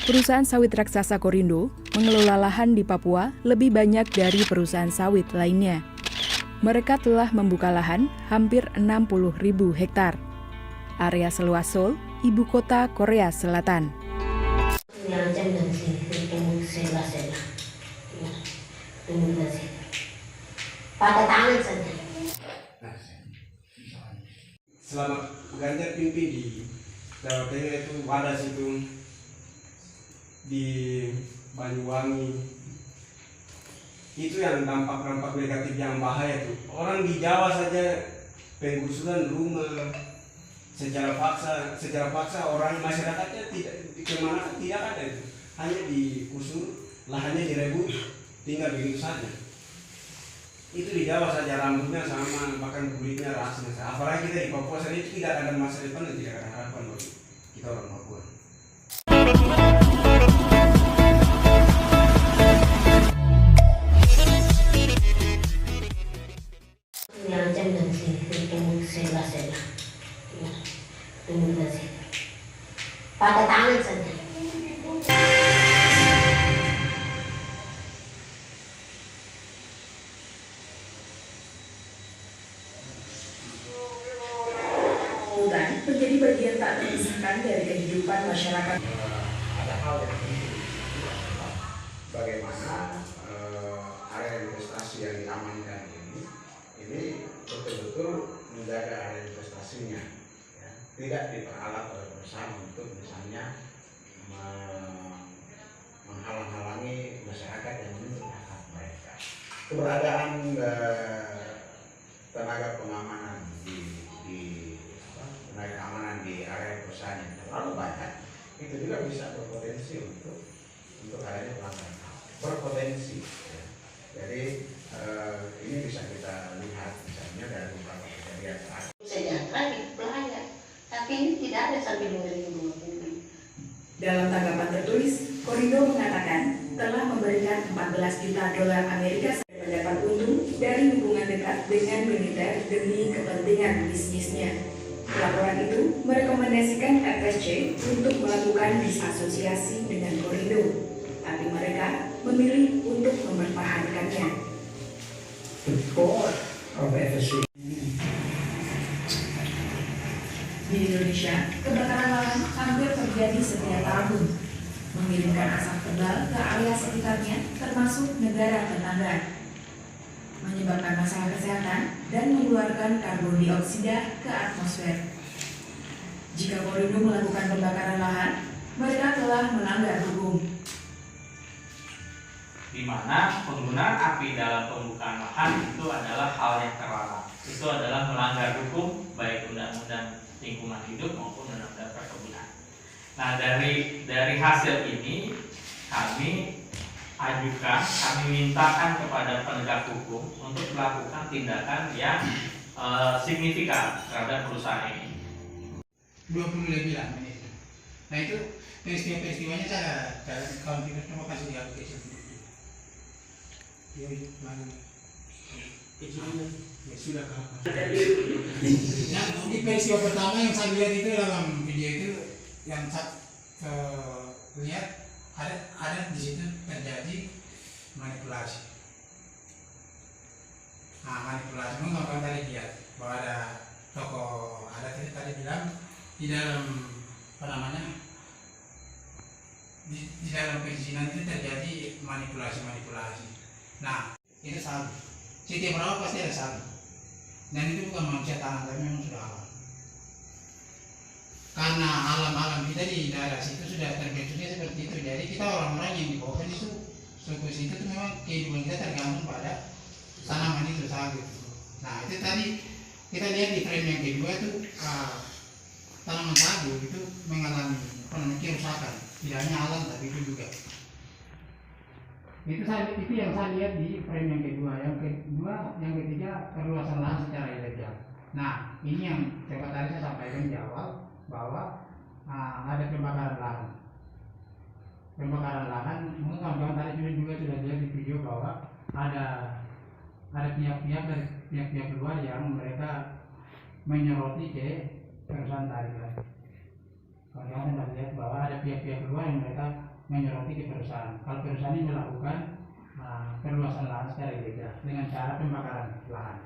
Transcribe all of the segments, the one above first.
Perusahaan sawit raksasa Korindo mengelola lahan di Papua lebih banyak dari perusahaan sawit lainnya. Mereka telah membuka lahan hampir 60.000 hektar. Area seluas Seoul, ibu kota Korea Selatan. Pakai tangan saja. Selama Ganjar pimpin di Jawa Tengah itu Wadas itu di Banyuwangi itu yang dampak-dampak negatif yang bahaya tuh. Orang di Jawa saja penggusuran rumah secara paksa orang masyarakatnya tidak kemana tidak ada itu, hanya digusur, lahannya direbut, tinggal begitu saja. Itu di Jawa saja rambutnya sama, bahkan kulitnya rasnya. Apalagi kita di Papua saja itu tidak ada masa depan dan tidak ada harapan bagi kita orang Papua. Pakai tangan saja. Hutan menjadi bagian tak terpisahkan dari kehidupan masyarakat. Ada hal yang penting, bagaimana area investasi yang diamankan ini betul-betul menjaga area investasinya, ya. Tidak diperalat oleh perusahaan untuk misalnya menghalang-halangi masyarakat yang menuntut hak mereka. Keberadaan tenaga pengamanan tenaga keamanan di area perusahaan yang terlalu banyak, itu juga bisa berpotensi untuk adanya pelanggaran HAM. Berpotensi, ya. Jadi ini bisa kita lihat misalnya dari beberapa kejadian saat Sejahtera di pelayan, tapi ini tidak ada sampai 2020. Dalam tanggapan tertulis, Korindo mengatakan telah memberikan 14 juta dolar Amerika dan mendapat untung dari hubungan dekat dengan militer demi kepentingan bisnisnya. Laporan itu merekomendasikan FSC untuk melakukan disasosiasi dengan Korindo, tapi mereka memilih untuk mempertahankannya. The board of FSC. Di Indonesia, kebakaran lahan hampir terjadi setiap tahun, mengirimkan asap tebal ke area sekitarnya, termasuk negara tetangga, menyebabkan masalah kesehatan dan mengeluarkan karbon dioksida ke atmosfer. Jika Korindo melakukan pembakaran lahan, mereka telah melanggar hukum. Di mana penggunaan api dalam pembukaan lahan itu adalah hal yang terlarang. Itu adalah melanggar hukum baik undang-undang lingkungan hidup maupun undang-undang perkebunan. Nah, dari hasil ini kami mintakan kepada penegak hukum untuk melakukan tindakan yang signifikan terhadap perusahaan ini. 20 lebih lah menit. Nah itu peristiwanya saya kalau kita coba kasih di aplikasi itu. Mana? Ya sudah kakak. Nah, di peristiwa pertama yang saya lihat itu dalam video itu yang saya lihat ada di situ terjadi manipulasi. Nah, manipulasi mengapa tadi lihat bahwa ada tokoh adat itu tadi bilang di dalam di dalam perizinan itu terjadi manipulasi. Nah, itu salah. Setiap orang pasti ada salah. Dan itu bukan manusia tanah, tapi memang sudah alam. Karena alam kita di daerah situ sudah terbentuknya seperti itu. Jadi kita orang-orang yang di bawah itu suku situ itu memang kehidupan kita tergantung pada tanaman itu saja. Nah, itu tadi kita lihat di frame yang kedua itu tanaman sagu itu mengalami kerusakan, tidak hanya alam tapi itu juga. Itu yang saya lihat di frame yang kedua. Yang ketiga perluasan lahan secara ilegal. Nah, ini yang coba tadi saya sampaikan di awal bahwa ada pembakaran lahan. Pembakaran lahan, mungkin kawan-kawan tadi juga sudah lihat di video bahwa ada pihak-pihak dari pihak-pihak luar yang mereka menyoroti ke perusahaan tadi. kawan-kawan dapat lihat bahwa ada pihak-pihak luar yang mereka menyoroti ke perusahaan. Kalau perusahaan ini melakukan perluasan lahan secara ilegal dengan cara pembakaran lahan.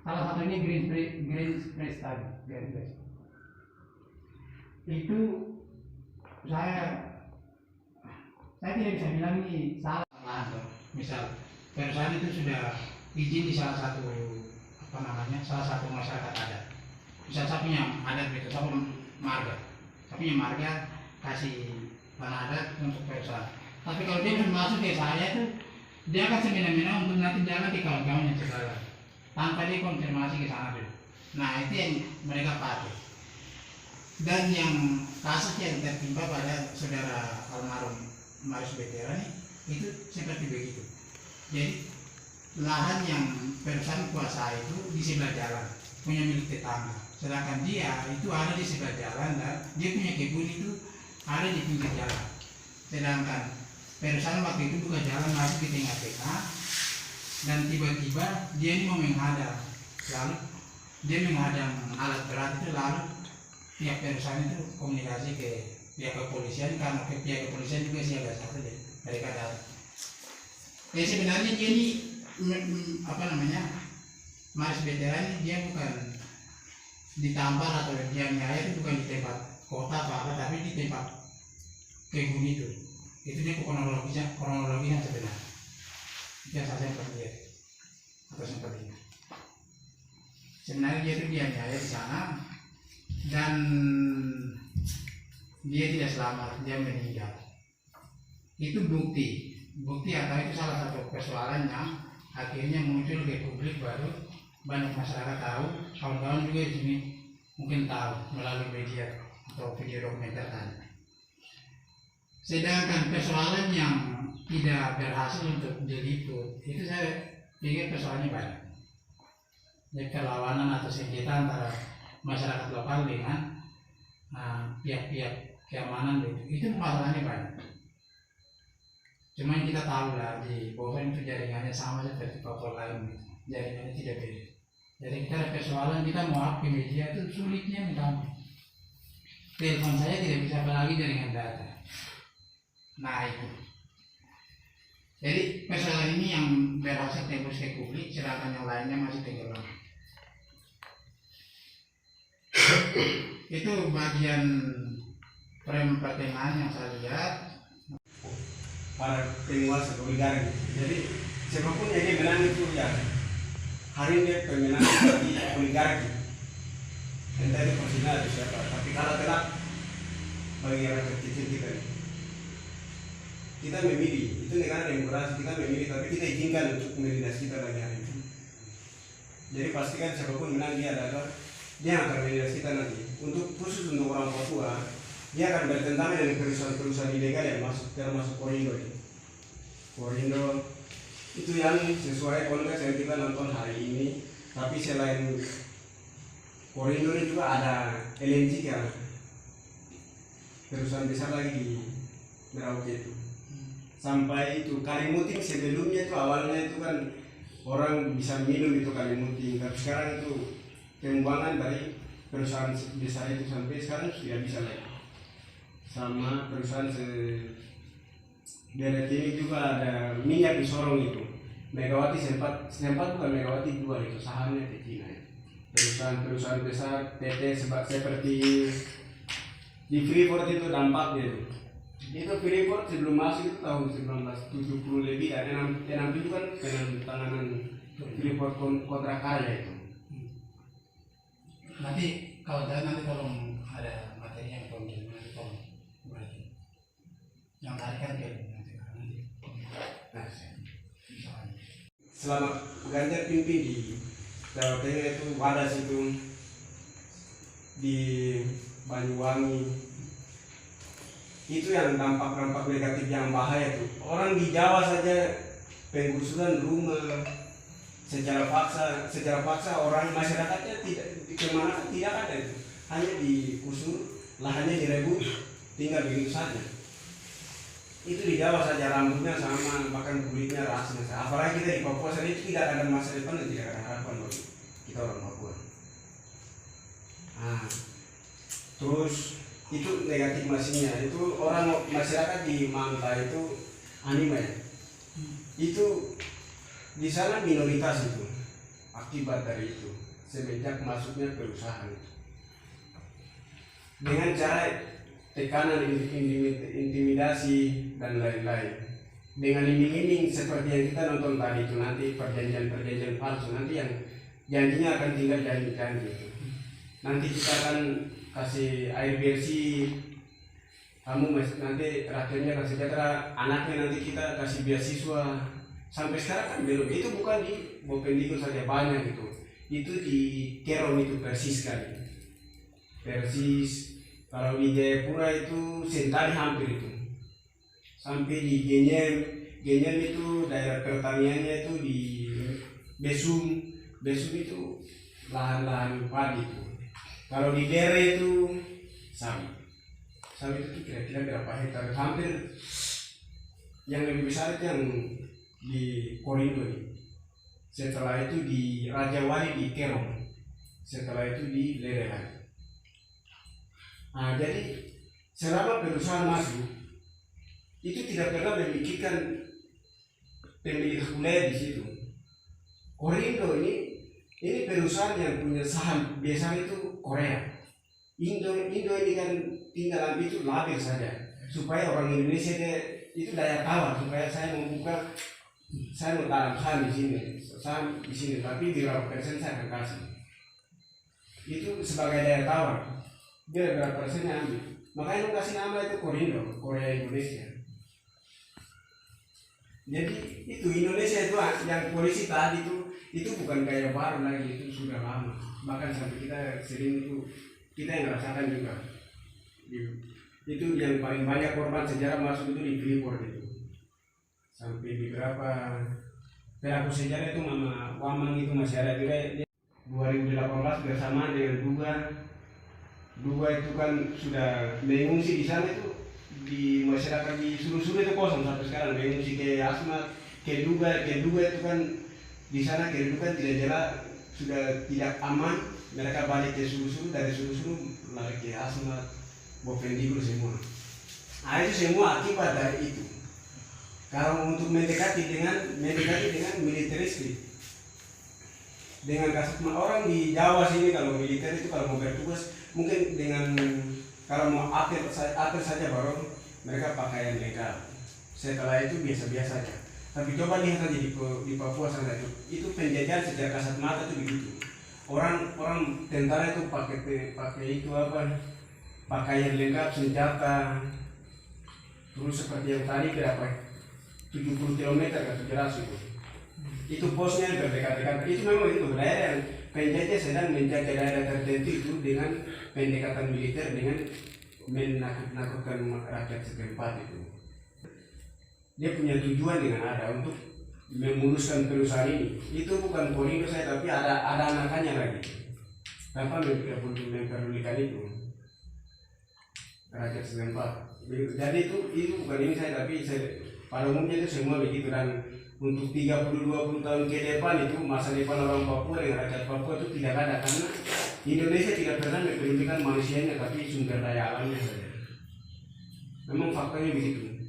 Salah satunya Green Space tadi. Itu saya tidak bisa bilang ini salah lahan. Misal perusahaan itu sudah izin di salah satu masyarakat adat. Misal saya punya adat itu, saya punya marga kasih tanah adat untuk perusahaan. Tapi kalau dia masuk ke saya itu, dia akan semena-mena untuk nanti jalan di kawan-kawan yang segala tanpa dia konfirmasi ke sana dulu. Nah itu yang mereka pakai. Dan yang kasus yang tertimpa pada saudara almarhum Marius Veteran itu seperti begitu. Jadi lahan yang perusahaan kuasa itu di sebelah jalan, punya milik tetangga. Sedangkan dia itu ada di sebelah jalan dan dia punya kebun itu ada di pinggir jalan. Sedangkan perusahaan waktu itu buka jalan masuk di tengah-tengah dan tiba-tiba dia ini mau menghadang. Lalu dia menghadang alat berat itu, lalu pihak perusahaan itu komunikasi ke pihak kepolisian, karena pihak kepolisian juga siaga satu deh mereka datang. Sebenarnya dia ini Marius Veteran ini dia bukan ditampar atau dianiaya, itu bukan di tempat kota apa tapi di tempat kebun itu. Itu dia kronologinya sebenarnya. Itu yang saya sempat lihat atau sempat lihat. Sebenarnya dia itu dianiaya di sana dan dia tidak selamat, dia meninggal. Itu bukti atau itu salah satu persoalan yang akhirnya muncul ke publik, baru banyak masyarakat tahu, kawan-kawan juga di sini mungkin tahu melalui media atau video dokumenter tadi. Sedangkan persoalan yang tidak berhasil untuk diliput itu saya pikir persoalannya banyak. Jadi perlawanan atau sengketa antara masyarakat lokal dengan pihak-pihak keamanan itu masalahnya banyak. Cuma yang kita tahu lah di Bogor itu jaringannya sama seperti Papua lain, jaringannya tidak beda. Jadi kita ada persoalan, kita mau up ke media itu sulitnya minta. Telepon saya tidak bisa, apalagi jaringan data. Nah itu. Jadi persoalan ini yang berhasil tembus ke publik, sedangkan yang lainnya masih tenggelam. Itu bagian pertengahan yang saya lihat. Para penguasa oligarki. Jadi siapapun yang dia menang itu ya hari ini pemenang di oligarki. Entah itu Persina atau siapa. Tapi kalau telak bagi orang kecil kita memilih. Itu negara demokrasi, kita memilih, tapi kita izinkan untuk menindas kita bagi hari ini. Jadi pastikan siapapun menang dia akan menindas kita nanti. Untuk khusus untuk orang Papua, dia akan bertentangan dengan perusahaan-perusahaan ilegal yang termasuk Korindo. Korindo itu yang sesuai konteks yang kita nonton hari ini. Tapi selain Korindo ini juga ada LNG yang perusahaan besar lagi di Merauke itu. Sampai itu Kalimuting sebelumnya itu awalnya itu kan orang bisa minum itu Kalimuting, tapi sekarang itu pengembangan dari perusahaan besar itu sampai sekarang sudah bisa lagi. Sama perusahaan Beret ini juga ada minyak di Sorong itu. Megawati sempat bukan Megawati jual itu sahamnya di Cina. Perusahaan besar PT seperti di Freeport itu dampaknya itu. Itu Freeport sebelum masuk itu tahun 1970 lebih ada 6 itu kan penandatanganan Freeport kontrak karya itu. Nanti kalau tolong ada materi yang tolong yang tarikan nanti. Selama Ganjar pimpin di Jawa Tengah itu Wadas itu di Banyuwangi itu yang dampak negatif yang bahaya tuh. Orang di Jawa saja penggusuran rumah secara paksa orang masyarakatnya tidak ada itu. Hanya digusur, lahannya direbut, tinggal begitu saja. Itu di Jawa saja rambutnya sama, bahkan kulitnya rasnya. Apalagi kita di Papua saja itu tidak ada masa depan dan tidak ada harapan bagi kita orang Papua. Terus itu negatif masihnya. Itu orang masyarakat di Manta itu anime. Itu di sana minoritas itu akibat dari itu semenjak masuknya perusahaan dengan cara tekanan, intimidasi dan lain-lain, dengan iming-iming seperti yang kita nonton tadi itu, nanti perjanjian palsu, nanti yang janjinya akan tinggal janji itu. Nanti kita akan kasih air bersih, kamu nanti rakyatnya kasih sejahtera, anaknya nanti kita kasih beasiswa. Sampai sekarang kan belum. Itu bukan di Bovendigul saja, banyak itu di Kerom itu persis sekali, persis. Kalau di Jayapura itu Sentani hampir itu, sampai di Genyem itu daerah pertaniannya itu di Besum itu lahan-lahan padi itu. Kalau di Dere itu sawit itu kira-kira berapa hektar, hampir yang lebih besar itu yang di Korindo nih. Setelah itu di Rajawali di Kerom, setelah itu di Lerelan. Nah, jadi selama perusahaan masuk itu tidak pernah memikirkan pemilik wilayah di situ. Korindo ini perusahaan yang punya saham biasa itu Korea. Indo ini kan tinggal itu label saja supaya orang Indonesia itu daya tawar, supaya saya mau tanam saham di sini, tapi di berapa persen saya akan kasih. Itu sebagai daya tawar. Dia berapa persennya ambil. Makanya lu kasih nama itu Korindo, Korea Indonesia. Jadi itu Indonesia itu yang polisi tadi itu bukan gaya baru lagi, itu sudah lama. Bahkan sampai kita sering itu kita yang rasakan juga. Itu yang paling banyak korban sejarah masuk itu di Freeport itu. Sampai di berapa pelaku sejarah itu Mama Wamang itu masih ada juga. 2018 bersama dengan Dua itu kan sudah mengungsi di sana itu, di masyarakat di Sulu-Sulu itu kosong sampai sekarang, mengungsi ke Asmat, ke Duga itu kan di sana ke Duga tidak jelas, sudah tidak aman, mereka balik ke Sulu-Sulu, dari Sulu-Sulu lari ke Asmat, Bovendigul semua. Nah itu semua akibat dari itu. Kalau untuk mendekati dengan militeristik, dengan kasat orang di Jawa sini kalau militer itu kalau mau bertugas mungkin dengan kalau mau apel saja baru mereka pakaian lengkap. Setelah itu biasa-biasa saja. Tapi coba lihat aja di Papua sana itu penjajahan sejak kasat mata itu begitu. Orang tentara itu pakai itu apa? Pakaian lengkap, senjata. Terus seperti yang tadi berapa? 70 km ke jelas itu. Itu posnya berdekat-dekat. Itu memang itu daerah yang penjajah sedang menjaga daerah tertentu itu dengan pendekatan militer, dengan menakut-nakutkan rakyat setempat itu. Dia punya tujuan dengan ada untuk memuluskan perusahaan ini. Itu bukan Korindo saya, tapi ada anakannya lagi. Tanpa untuk memperdulikan itu rakyat setempat. Jadi itu bukan ini saya, tapi pada umumnya itu semua begitu. Dan untuk 30-20 tahun ke depan itu masa depan orang Papua dengan rakyat Papua itu tidak ada, karena Indonesia tidak pernah mempedulikan manusianya tapi sumber daya alamnya saja. Memang faktanya begitu.